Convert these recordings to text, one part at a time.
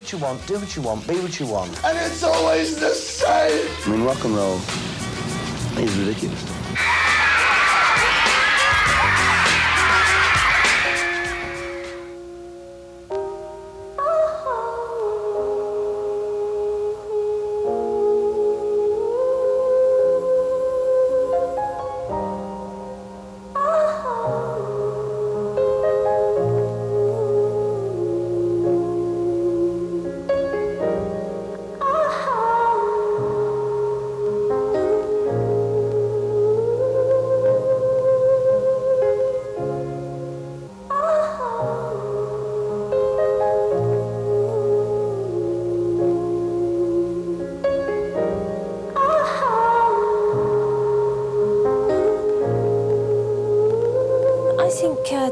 What you want, do what you want, be what you want. And it's always the same! I mean, rock and roll is ridiculous.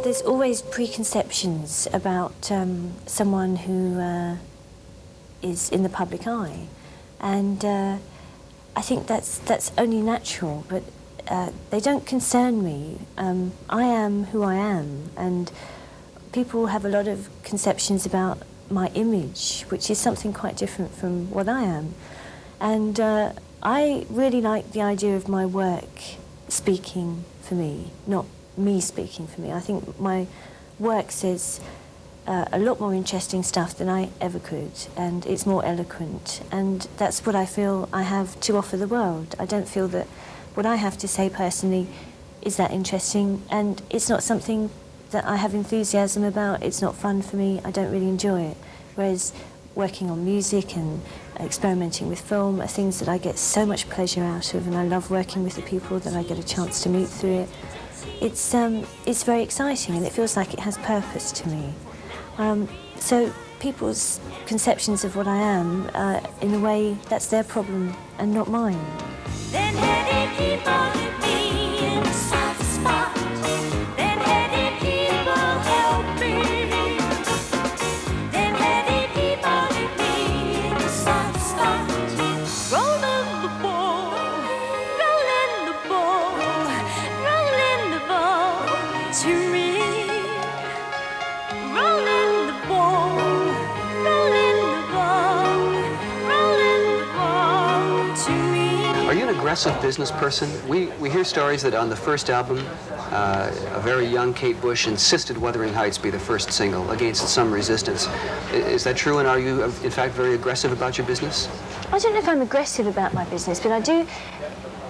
There's always preconceptions about someone who is in the public eye, and I think that's only natural, but they don't concern me. I am who I am, and people have a lot of conceptions about my image, which is something quite different from what I am. And I really like the idea of my work speaking for me, not me speaking for me. I think my work says a lot more interesting stuff than I ever could, and it's more eloquent, and that's what I feel I have to offer the world. I don't feel that what I have to say personally is that interesting, and it's not something that I have enthusiasm about. It's not fun for me. I don't really enjoy it. Whereas working on music and experimenting with film are things that I get so much pleasure out of, and I love working with the people that I get a chance to meet through it. It's very exciting, and it feels like it has purpose to me. So people's conceptions of what I am, in a way, that's their problem and not mine. Aggressive business person. We hear stories that on the first album, a very young Kate Bush insisted Wuthering Heights be the first single against some resistance. Is that true, and are you, in fact, very aggressive about your business? I don't know if I'm aggressive about my business, but I do,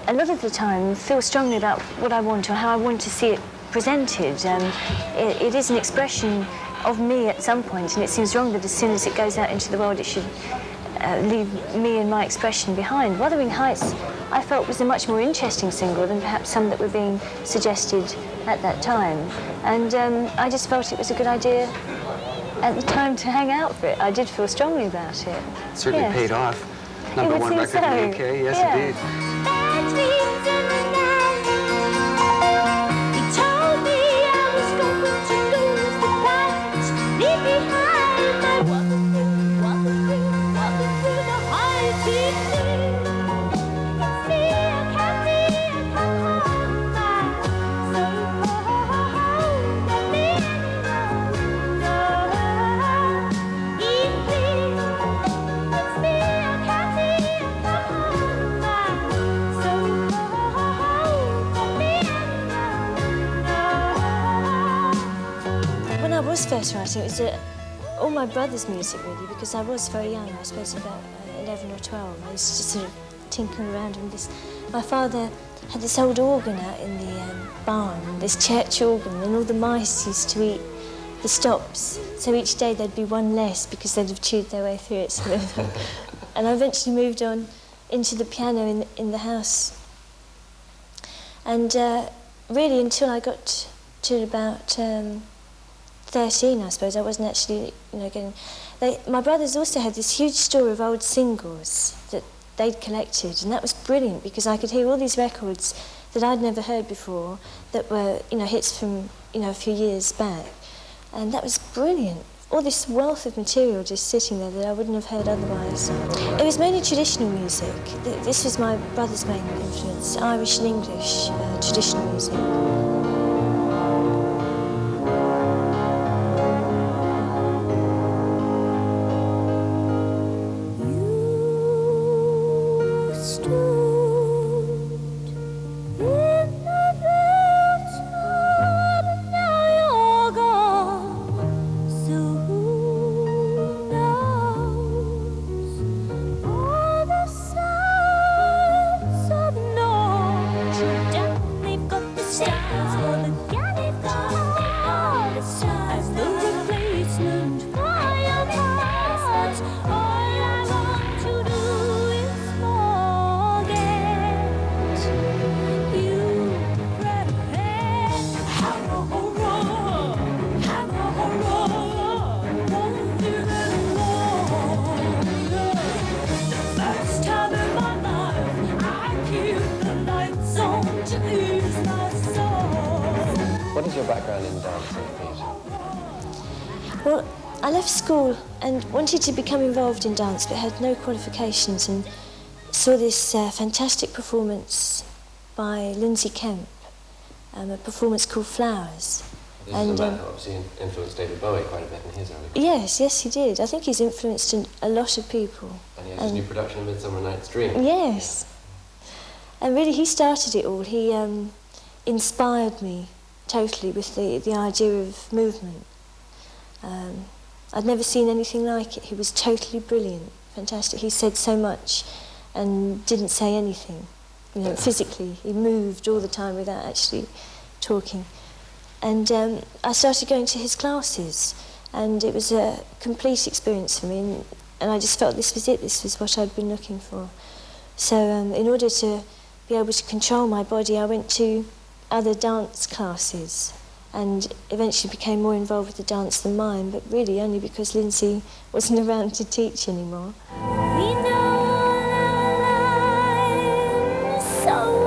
a lot of the time, feel strongly about what I want or how I want to see it presented. It is an expression of me at some point, and it seems wrong that as soon as it goes out into the world, it should leave me and my expression behind. Wuthering Heights, I felt, was a much more interesting single than perhaps some that were being suggested at that time. And I just felt it was a good idea at the time to hang out for it. I did feel strongly about it. It certainly paid off. Number one record in the UK, yes, indeed. First writing, it was all my brother's music, really, because I was very young. I suppose about 11 or 12. I used to just sort of tinker around with this. My father had this old organ out in the barn, this church organ, and all the mice used to eat the stops. So each day there'd be one less because they'd have chewed their way through it. So and I eventually moved on into the piano in the house. And really, until I got to about 13, I suppose, I wasn't actually, getting... My brothers also had this huge store of old singles that they'd collected, and that was brilliant because I could hear all these records that I'd never heard before that were, hits from, a few years back. And that was brilliant. All this wealth of material just sitting there that I wouldn't have heard otherwise. It was mainly traditional music. This was my brother's main influence, Irish and English traditional music. Well, I left school and wanted to become involved in dance, but had no qualifications, and saw this fantastic performance by Lindsay Kemp, a performance called Flowers. This is a man who obviously influenced David Bowie quite a bit in his early career. Yes, he did. I think he's influenced a lot of people. And he has his new production of Midsummer Night's Dream. Yes. Yeah. And really, he started it all. He inspired me totally with the idea of movement. I'd never seen anything like it. He was totally brilliant, fantastic. He said so much and didn't say anything. You know, physically, he moved all the time without actually talking. And I started going to his classes, and it was a complete experience for me, and I just felt this was it, this was what I'd been looking for. So in order to be able to control my body, I went to other dance classes and eventually became more involved with the dance than mine, but really only because Lindsay wasn't around to teach anymore. We know our lives so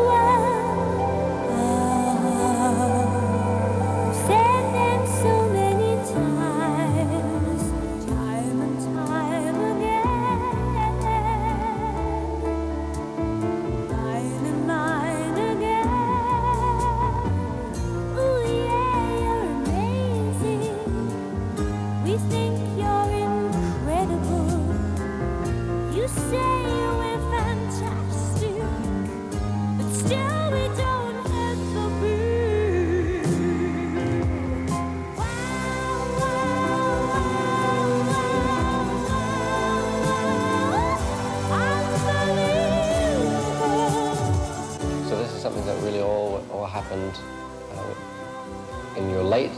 in your late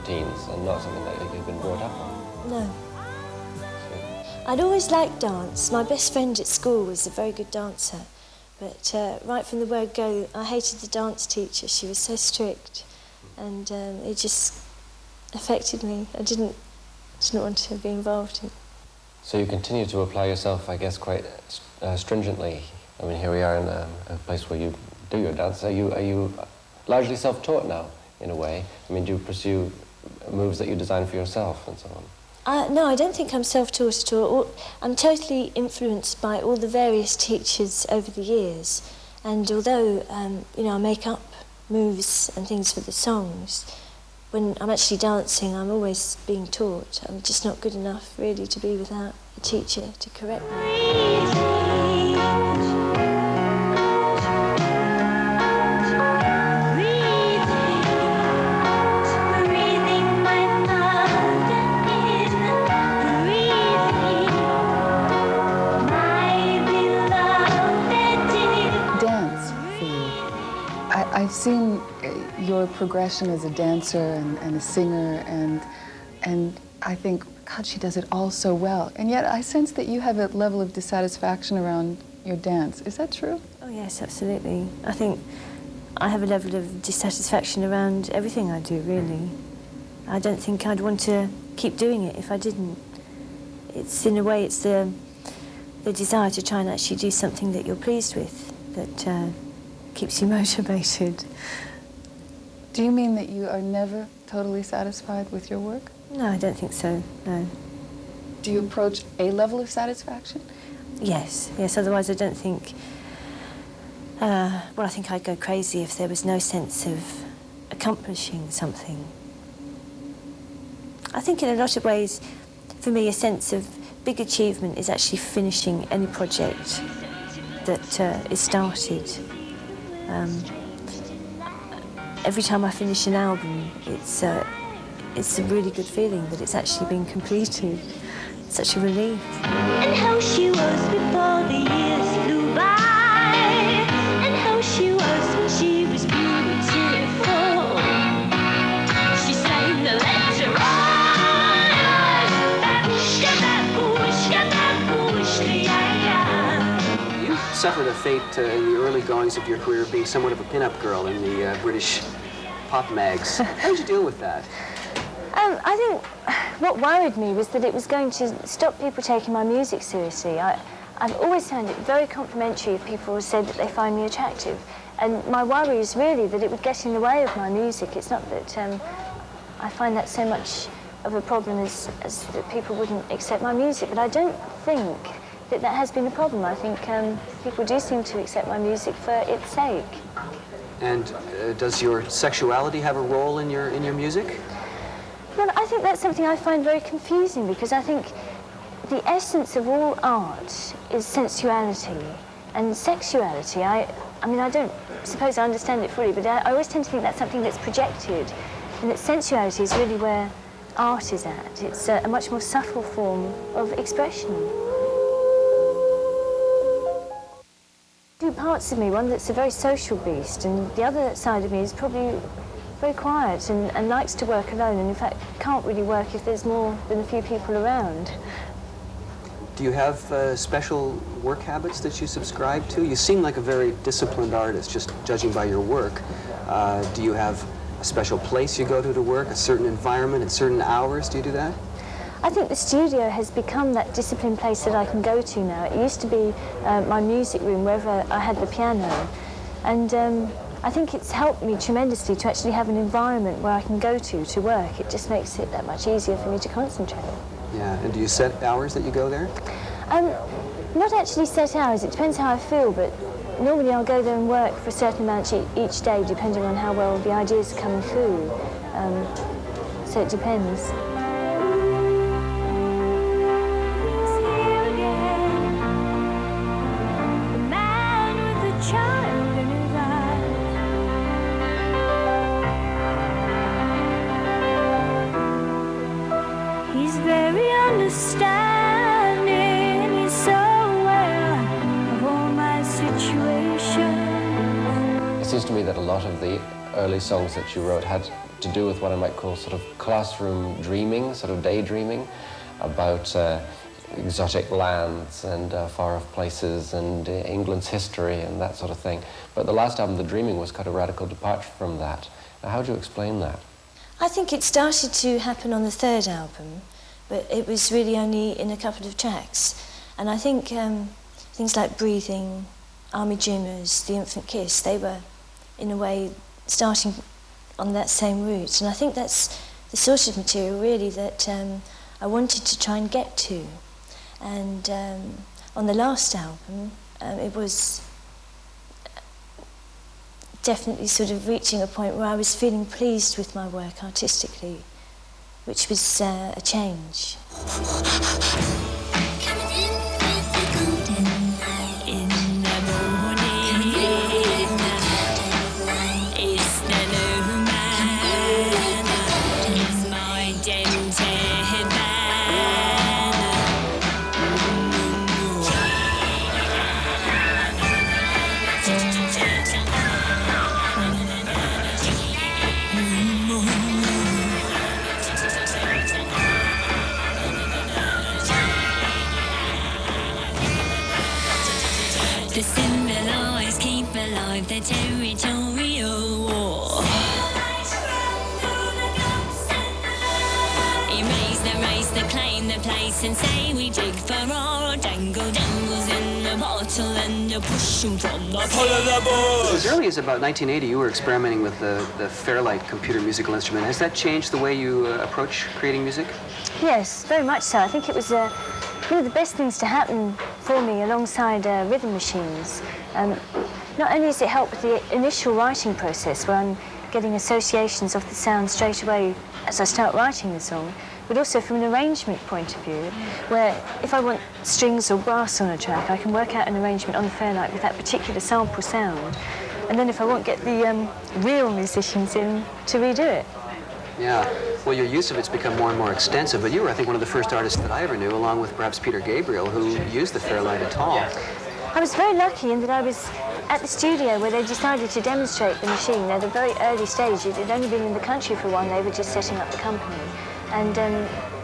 teens and not something that you've been brought up on? No. I'd always liked dance. My best friend at school was a very good dancer, but right from the word go, I hated the dance teacher. She was so strict, and it just affected me. I didn't want to be involved in it. So you continue to apply yourself, I guess, quite stringently. I mean, here we are in a place where you do your dance. Are you largely self-taught now, in a way? I mean, do you pursue moves that you design for yourself and so on? No, I don't think I'm self-taught at all. I'm totally influenced by all the various teachers over the years. And although, you know, I make up moves and things for the songs, when I'm actually dancing, I'm always being taught. I'm just not good enough, really, to be without a teacher to correct me. I've seen your progression as a dancer and a singer, and I think, God, she does it all so well. And yet I sense that you have a level of dissatisfaction around your dance. Is that true? Oh, yes, absolutely. I think I have a level of dissatisfaction around everything I do, really. I don't think I'd want to keep doing it if I didn't. It's, in a way, it's the desire to try and actually do something that you're pleased with that keeps you motivated. Do you mean that you are never totally satisfied with your work? No, I don't think so, no. Do you approach a level of satisfaction? Yes, otherwise I don't think... well, I think I'd go crazy if there was no sense of accomplishing something. I think in a lot of ways, for me, a sense of big achievement is actually finishing any project that is started. Every time I finish an album, it's a really good feeling that it's actually been completed. It's such a relief. And how she was before the years flew by, and how she was when she was beautiful. She sang the letter on. You suffered a fate in the early goings of your career of being somewhat of a pinup girl in the British pop mags. How did you deal with that? I think what worried me was that it was going to stop people taking my music seriously. I've always found it very complimentary if people said that they find me attractive. And my worry is really that it would get in the way of my music. It's not that I find that so much of a problem as that people wouldn't accept my music, but I don't think that has been a problem. I think people do seem to accept my music for its sake. And does your sexuality have a role in your music? Well, I think that's something I find very confusing, because I think the essence of all art is sensuality, and sexuality, I mean, I don't suppose I understand it fully, but I always tend to think that's something that's projected, and that sensuality is really where art is at. It's a much more subtle form of expression. Two parts of me, one that's a very social beast, and the other side of me is probably very quiet and likes to work alone, and in fact can't really work if there's more than a few people around. Do you have special work habits that you subscribe to? You seem like a very disciplined artist, just judging by your work. Do you have a special place you go to work, a certain environment at certain hours? Do you do that? I think the studio has become that disciplined place that I can go to now. It used to be my music room, wherever I had the piano. And I think it's helped me tremendously to actually have an environment where I can go to work. It just makes it that much easier for me to concentrate. Yeah, and do you set hours that you go there? Not actually set hours, it depends how I feel, but normally I'll go there and work for a certain amount each day, depending on how well the ideas are coming through. So it depends. He's very understanding, he's so aware of all my situation. It seems to me that a lot of the early songs that you wrote had to do with what I might call sort of classroom dreaming, sort of daydreaming about exotic lands and far-off places and England's history and that sort of thing. But the last album, The Dreaming, was quite a radical departure from that. Now, how do you explain that? I think it started to happen on the third album, but it was really only in a couple of tracks. And I think things like Breathing, Army Dreamers, The Infant Kiss, they were, in a way, starting on that same route. And I think that's the sort of material, really, that I wanted to try and get to. And on the last album, it was definitely sort of reaching a point where I was feeling pleased with my work artistically, which was a change. To symbolise, keep alive the territorial war. Erase the claim the place and say we dig for our jangle jangles in the bottle and you push them from the pull of the bush. As early as about 1980, you were experimenting with the Fairlight computer musical instrument. Has that changed the way you approach creating music? Yes, very much so. I think it was one of the best things to happen for me alongside rhythm machines. Not only does it help with the initial writing process, where I'm getting associations of the sound straight away as I start writing the song, but also from an arrangement point of view, where if I want strings or brass on a track, I can work out an arrangement on the Fairlight with that particular sample sound. And then if I want, get the real musicians in to redo it. Yeah, well, your use of it's become more and more extensive, but you were, I think, one of the first artists that I ever knew, along with perhaps Peter Gabriel, who used the Fairlight at all. I was very lucky in that I was at the studio where they decided to demonstrate the machine at a very early stage. It had only been in the country for a while, they were just setting up the company. And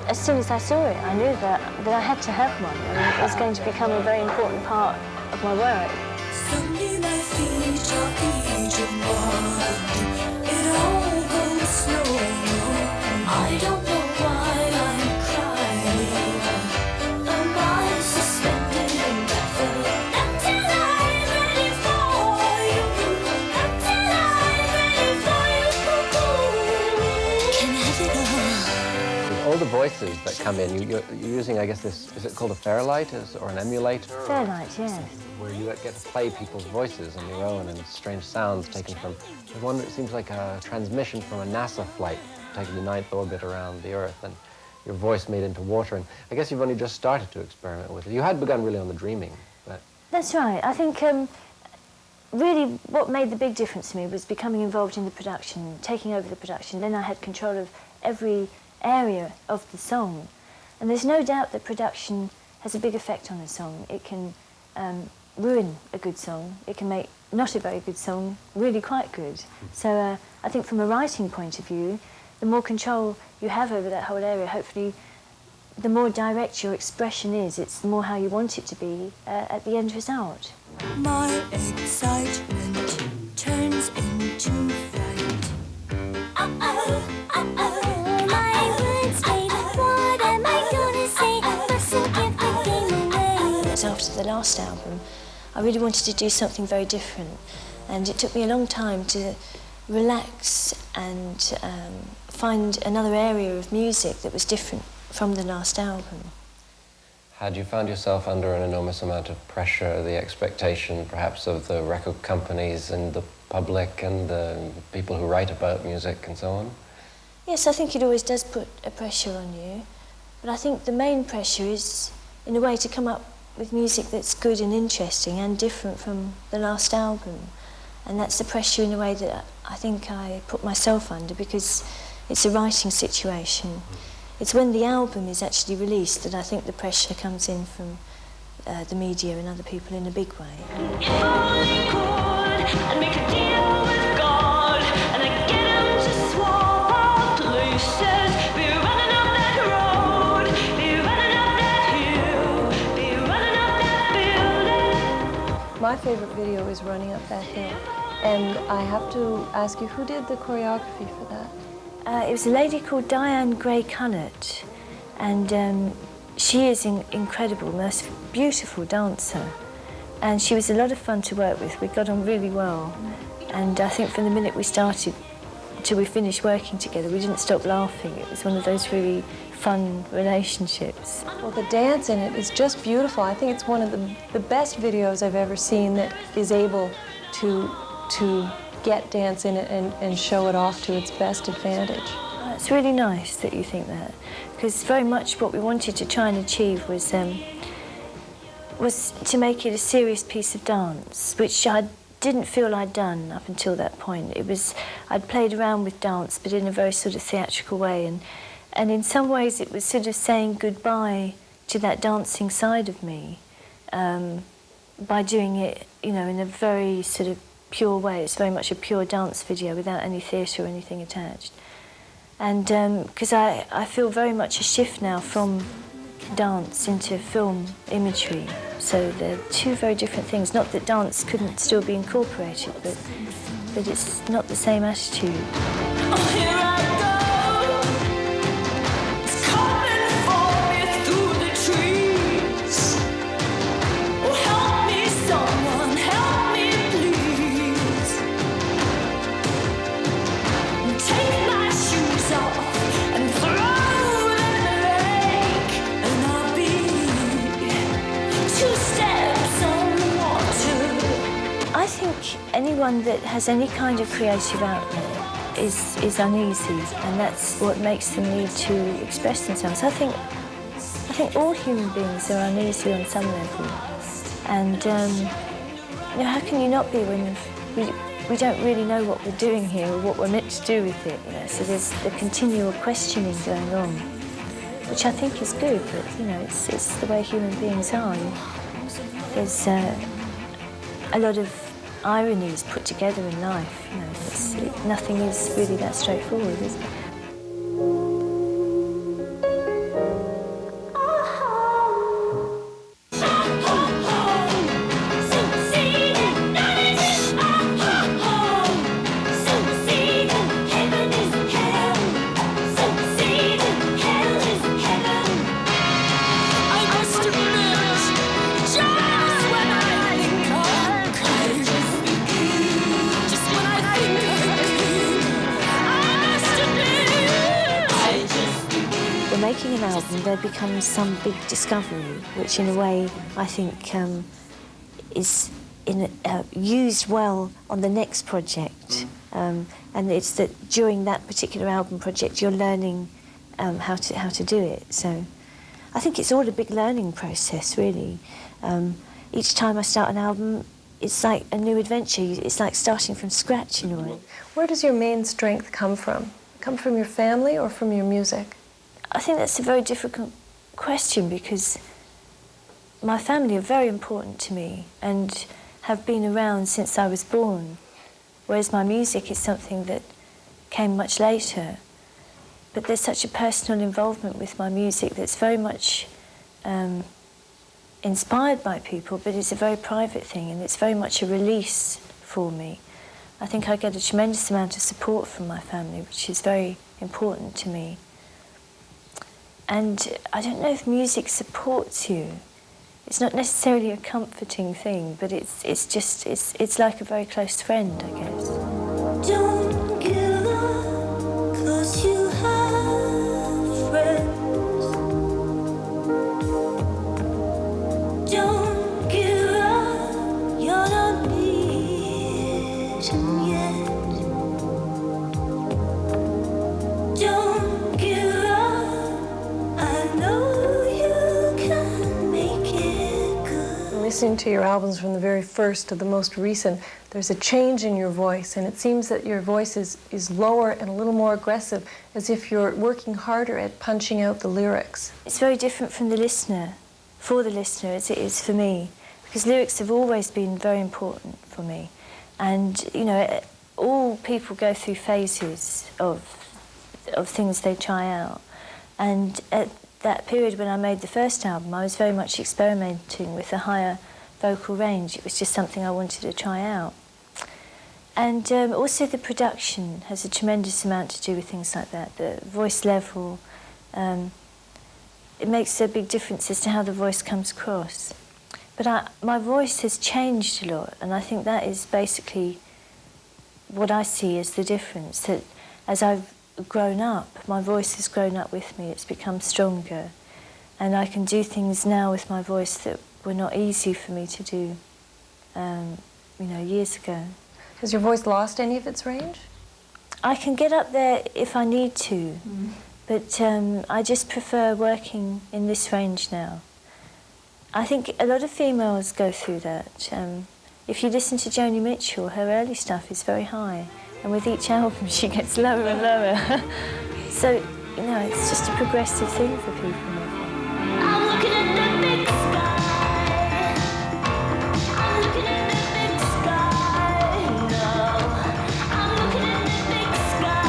as soon as I saw it, I knew that I had to have one, and it was going to become a very important part of my work. Sunday my feet are each of mine. It all goes slow. I don't know why I'm crying. Am I suspended in breath? Until I'm ready for you. Until I'm ready for you. Can I have it all? We've dances that come in. You're using, I guess, this, is it called a Fairlight or an emulator? Fairlight, yes. Where you get to play people's voices on your own and strange sounds taken from, I wonder, it seems like a transmission from a NASA flight taking the 9th orbit around the Earth, and your voice made into water. And I guess you've only just started to experiment with it. You had begun really on the dreaming, but... That's right. I think really what made the big difference to me was becoming involved in the production, taking over the production. Then I had control of every area of the song. And there's no doubt that production has a big effect on a song. It can ruin a good song. It can make not a very good song really quite good. So I think from a writing point of view, the more control you have over that whole area, hopefully the more direct your expression is, it's the more how you want it to be at the end result. My excitement turns into fright. Uh-oh, uh-oh, my words fade. What am I gonna say? Mustn't give the game away. After the last album, I really wanted to do something very different, and it took me a long time to relax and find another area of music that was different from the last album. Had you found yourself under an enormous amount of pressure, the expectation perhaps of the record companies and the public and the people who write about music and so on? Yes, I think it always does put a pressure on you, but I think the main pressure is, in a way, to come up with music that's good and interesting and different from the last album. And that's the pressure, in a way, that I think I put myself under, because it's a writing situation. It's when the album is actually released that I think the pressure comes in from the media and other people in a big way. If only could, I'd make a deal with God, and I'd get him to swap our places. Be running up that road, be running up that hill, be running up that building. My favorite video is Running Up That Hill, and I have to ask you, who did the choreography for that? It was a lady called Diane Gray-Cunnett, and she is incredible, most beautiful dancer. And she was a lot of fun to work with. We got on really well. And I think from the minute we started till we finished working together, we didn't stop laughing. It was one of those really fun relationships. Well, the dance in it is just beautiful. I think it's one of the best videos I've ever seen that is able to get dance in it and show it off to its best advantage. It's really nice that you think that, because very much what we wanted to try and achieve was to make it a serious piece of dance, which I didn't feel I'd done up until that point. I'd played around with dance, but in a very sort of theatrical way, and in some ways it was sort of saying goodbye to that dancing side of me by doing it, you know, in a very sort of pure way. It's very much a pure dance video without any theatre or anything attached. And because I feel very much a shift now from dance into film imagery. So they're two very different things. Not that dance couldn't still be incorporated, but it's not the same attitude. Oh, here I go. It's coming for me through the trees. Oh, help me, someone, help me, please. Take my shoes off and throw them in the lake, and I'll be 2 steps on the water. I think anyone that has any kind of creative outlet is uneasy, and that's what makes them need to express themselves. I think all human beings are uneasy on some level, and you know, how can you not be when we don't really know what we're doing here or what we're meant to do with it? You know, so there's the continual questioning going on, which I think is good. But you know, it's the way human beings are. There's a lot of ironies put together in life. You know, nothing is really that straightforward, is it? Just when I think I'm clean, I must admit there becomes some big discovery, which in a way I think is used well on the next project. And it's that during that particular album project you're learning how to do it. So I think it's all a big learning process, really. Each time I start an album, it's like a new adventure. It's like starting from scratch in a way. Where does your main strength come from? Come from your family or from your music? I think that's a very difficult question because my family are very important to me and have been around since I was born, whereas my music is something that came much later. But there's such a personal involvement with my music that's very much inspired by people, but it's a very private thing and it's very much a release for me. I think I get a tremendous amount of support from my family, which is very important to me. And I don't know if music supports you. It's not necessarily a comforting thing, but it's like a very close friend, I guess. Don't give up, 'cause you have friends. Don't give up, you're not beaten yet. Don't give up, I know you can make it good. Listening to your albums from the very first to the most recent, there's a change in your voice, and it seems that your voice is lower and a little more aggressive, as if you're working harder at punching out the lyrics. It's very different from the listener, for the listener, as it is for me, because lyrics have always been very important for me. And, you know, all people go through phases of things they try out. And at that period when I made the first album, I was very much experimenting with a higher vocal range. It was just something I wanted to try out. And also the production has a tremendous amount to do with things like that. The voice level, it makes a big difference as to how the voice comes across. But my voice has changed a lot, and I think that is basically what I see as the difference, that as I've grown up, my voice has grown up with me, it's become stronger, and I can do things now with my voice that were not easy for me to do, you know, years ago. Has your voice lost any of its range? I can get up there if I need to, but I just prefer working in this range now. I think a lot of females go through that. If you listen to Joni Mitchell, her early stuff is very high, and with each album she gets lower and lower. So, you know, it's just a progressive thing for people. I'm looking at the big sky. I'm looking at the big sky. No, I'm looking at the big sky.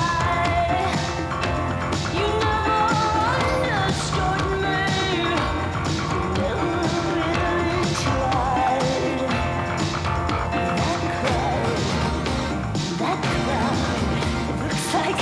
You never understood me. Never really tried. That crowd looks like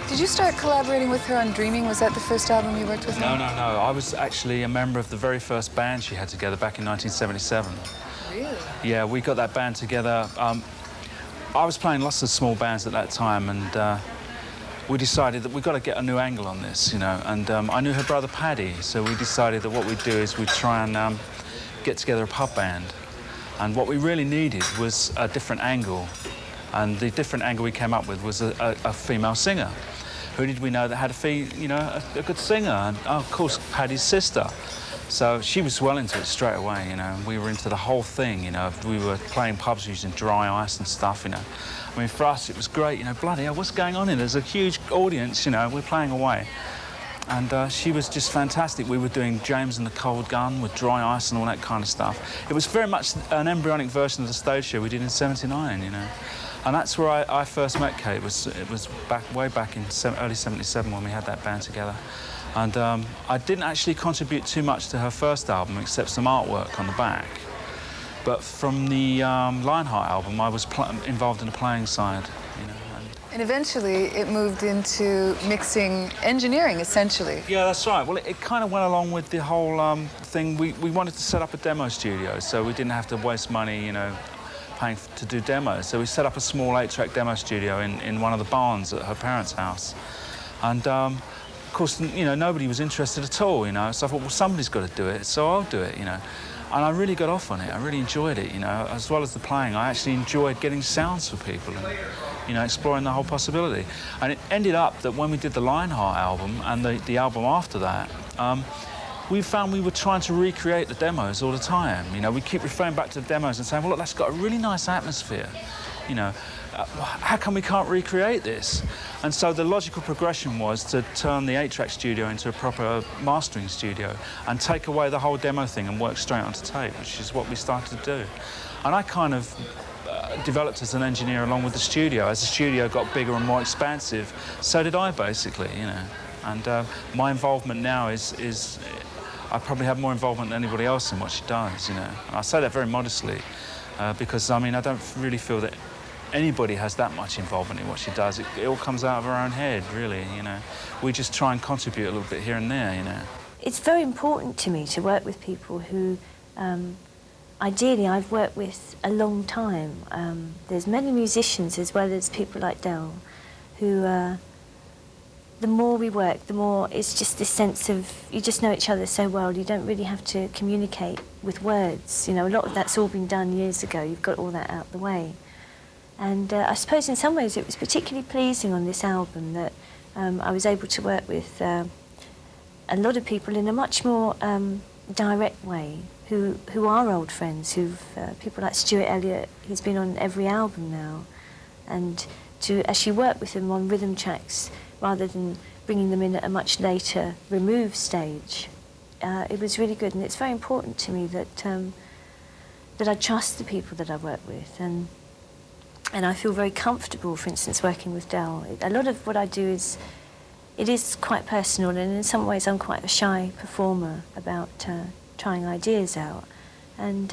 Did you start collaborating with her on Dreaming? Was that the first album you worked with her No, on? no, no. I was actually a member of the very first band she had together back in 1977. Really? Yeah, we got that band together. I was playing lots of small bands at that time, and we decided that we've got to get a new angle on this, you know. And I knew her brother Paddy, so we decided that what we'd do is we'd try and get together a pub band. And what we really needed was a different angle. And the different angle we came up with was a female singer. Who did we know that had a good singer? And, oh, of course, Paddy's sister. So she was well into it straight away, you know. We were into the whole thing, you know. We were playing pubs using dry ice and stuff, you know. I mean, for us, it was great, you know. Bloody hell, what's going on here? There's a huge audience, you know. We're playing away. And she was just fantastic. We were doing James and the Cold Gun with dry ice and all that kind of stuff. It was very much an embryonic version of the stage show we did in '79, you know. And that's where I first met Kate. It was way back in early '77 when we had that band together. And I didn't actually contribute too much to her first album, except some artwork on the back. But from the Lionheart album, I was involved in the playing side, you know. And eventually it moved into mixing engineering, essentially. Yeah, that's right. Well, it kind of went along with the whole thing. We wanted to set up a demo studio, so we didn't have to waste money, you know, paying to do demos. So we set up a small 8-track demo studio in one of the barns at her parents' house. And, of course, you know, nobody was interested at all, you know. So I thought, well, somebody's got to do it, so I'll do it, you know. And I really got off on it. I really enjoyed it, you know. As well as the playing, I actually enjoyed getting sounds for people and, you know, exploring the whole possibility. And it ended up that when we did the Lionheart album and the album after that, we found we were trying to recreate the demos all the time. You know, we keep referring back to the demos and saying, well, look, that's got a really nice atmosphere. You know, how come we can't recreate this? And so the logical progression was to turn the 8-track studio into a proper mastering studio and take away the whole demo thing and work straight onto tape, which is what we started to do. And I kind of developed as an engineer along with the studio. As the studio got bigger and more expansive, so did I, basically, you know. And my involvement now is I probably have more involvement than anybody else in what she does, you know. And I say that very modestly because, I mean, I don't really feel that anybody has that much involvement in what she does. It all comes out of her own head, really, you know. We just try and contribute a little bit here and there, you know. It's very important to me to work with people who, ideally, I've worked with a long time. There's many musicians as well as people like Del who, the more we work, the more it's just this sense of, you just know each other so well, you don't really have to communicate with words. You know, a lot of that's all been done years ago. You've got all that out the way. And I suppose in some ways it was particularly pleasing on this album that I was able to work with a lot of people in a much more direct way who are old friends, people like Stuart Elliott, who's been on every album now, and to actually work with them on rhythm tracks rather than bringing them in at a much later removed stage. It was really good, and it's very important to me that that I trust the people that I work with, and I feel very comfortable, for instance, working with Del. A lot of what I do is quite personal, and in some ways I'm quite a shy performer about trying ideas out. And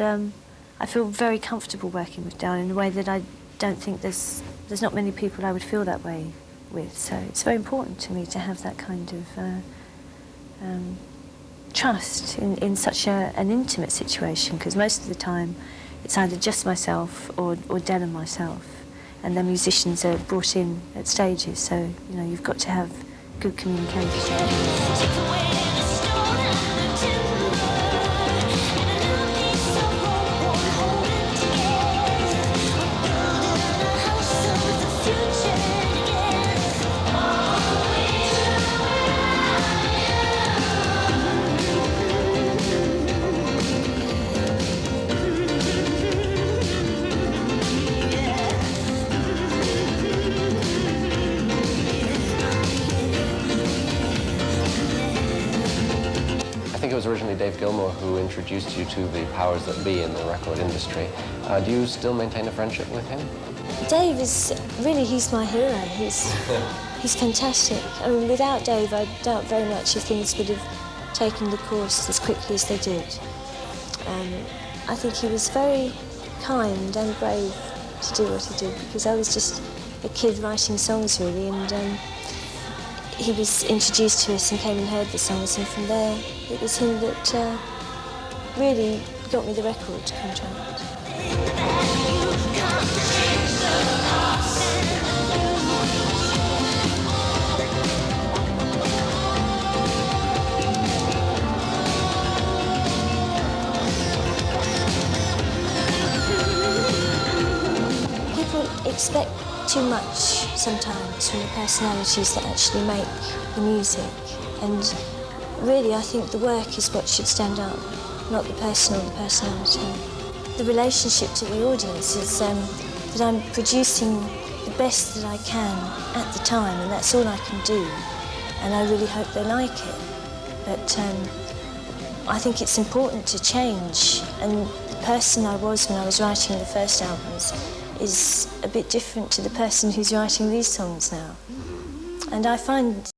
I feel very comfortable working with Del in a way that I don't think there's not many people I would feel that way with. So it's very important to me to have that kind of trust in such an intimate situation, because most of the time it's either just myself or Del and myself, and the musicians are brought in at stages, so you know you've got to have good communication. I think it was originally Dave Gilmour who introduced you to the powers that be in the record industry. Do you still maintain a friendship with him? Dave is really, he's my hero. He's fantastic. I mean, without Dave, I doubt very much if things would have taken the course as quickly as they did. I think he was very kind and brave to do what he did, because I was just a kid writing songs, really, and he was introduced to us and came and heard the songs, and from there it was him that really got me the record contract. People expect too much sometimes from the personalities that actually make the music, and really I think the work is what should stand up, not the person or the personality. The relationship to the audience is that I'm producing the best that I can at the time, and that's all I can do, and I really hope they like it. But I think it's important to change, and the person I was when I was writing the first albums is a bit different to the person who's writing these songs now. And I find